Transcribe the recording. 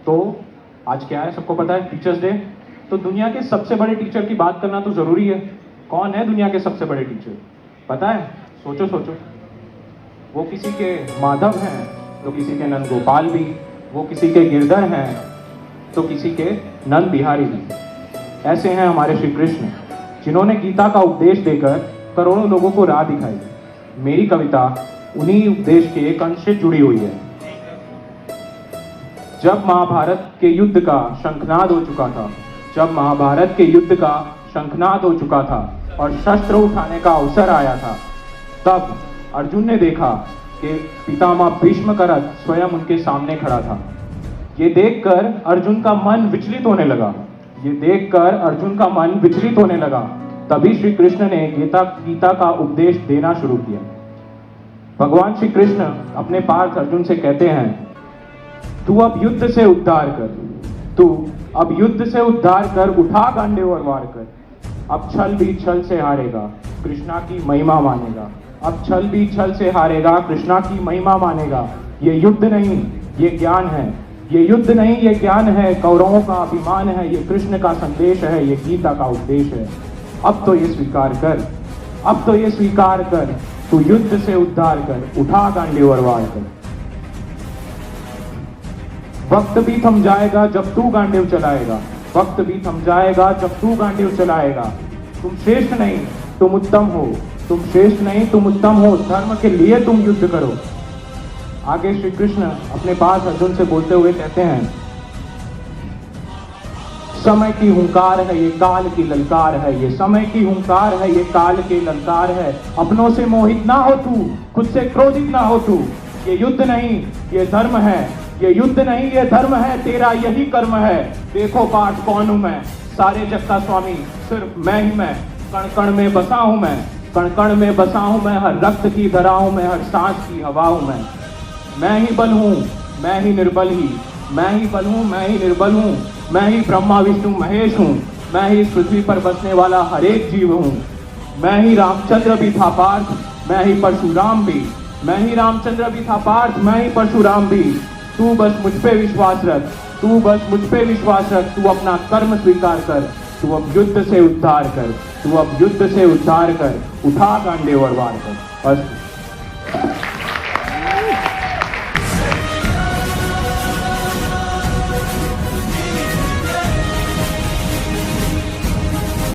तो आज क्या है सबको पता है, टीचर्स डे। तो दुनिया के सबसे बड़े टीचर की बात करना तो जरूरी है। कौन है दुनिया के सबसे बड़े टीचर, पता है? सोचो सोचो। वो किसी के माधव हैं तो किसी के नंद गोपाल भी, वो किसी के गिरधर हैं तो किसी के नंद बिहारी भी। ऐसे हैं हमारे श्री कृष्ण, जिन्होंने गीता का उपदेश देकर करोड़ों लोगों को राह दिखाई। मेरी कविता उन्हीं उपदेश के एक अंश से जुड़ी हुई है। जब महाभारत के युद्ध का शंखनाद हो चुका था, जब महाभारत के युद्ध का शंखनाद हो चुका था और शस्त्र उठाने का अवसर आया था, तब अर्जुन ने देखा कि पितामह भीष्म का रथ स्वयं उनके सामने खड़ा था। ये देखकर अर्जुन का मन विचलित होने लगा, ये देखकर अर्जुन का मन विचलित होने लगा। तभी श्री कृष्ण ने गीता का उपदेश देना शुरू किया। भगवान श्री कृष्ण अपने पार्थ अर्जुन से कहते हैं, तू अब युद्ध से उद्धार कर, तू अब युद्ध से उद्धार कर, उठा गांडीव और वार कर। अब छल भी छल से हारेगा, कृष्णा की महिमा मानेगा। अब छल भी छल से हारेगा, कृष्णा की महिमा मानेगा। ये युद्ध नहीं, ये ज्ञान है। ये युद्ध नहीं, ये ज्ञान है। कौरवों का अभिमान है, ये कृष्ण का संदेश है, ये गीता का उपदेश है। अब तो ये स्वीकार कर, अब तो ये स्वीकार कर, तू युद्ध से उद्धार कर, उठा गांडीव और वार कर। वक्त भी थम जाएगा जब तू गांडीव चलाएगा, वक्त भी थम जाएगा जब तू गांडीव चलाएगा। तुम श्रेष्ठ नहीं, तुम उत्तम हो, तुम श्रेष्ठ नहीं, तुम उत्तम हो। धर्म के लिए तुम युद्ध करो। आगे श्री कृष्ण अपने पास अर्जुन से बोलते हुए कहते हैं, समय की हुंकार है, ये काल की ललकार है। ये समय की हुंकार है, ये काल की ललकार है। अपनों से मोहित ना हो तू, खुद से क्रोधित ना हो तू। ये युद्ध नहीं, ये धर्म है। ये युद्ध नहीं, ये धर्म है। तेरा यही कर्म है। देखो पार्थ कौन हूं मैं, सारे जग का स्वामी सिर्फ मैं ही मैं। कण कण में बसा हूं मैं, कण कण में बसा हूं मैं। हर रक्त की धरा हूं मैं, हर सांस की हवा हूं मैं ही बल हूं, मैं ही निर्बल ही। मैं ही बल हूं, मैं ही निर्बल हूं। मैं ही ब्रह्मा विष्णु महेश हूं। मैं ही इस पृथ्वी पर बसने वाला हर एक जीव हूं। मैं ही रामचंद्र भी था पार्थ, मैं ही परशुराम भी। मैं ही रामचंद्र भी था पार्थ, मैं ही परशुराम भी। तू बस मुझ पे विश्वास रख, तू बस मुझ पे विश्वास रख। तू अपना कर्म स्वीकार कर, तू अब युद्ध से उद्धार कर, तू अब युद्ध से उद्धार कर। उठा गांडीव और वार कर। बस।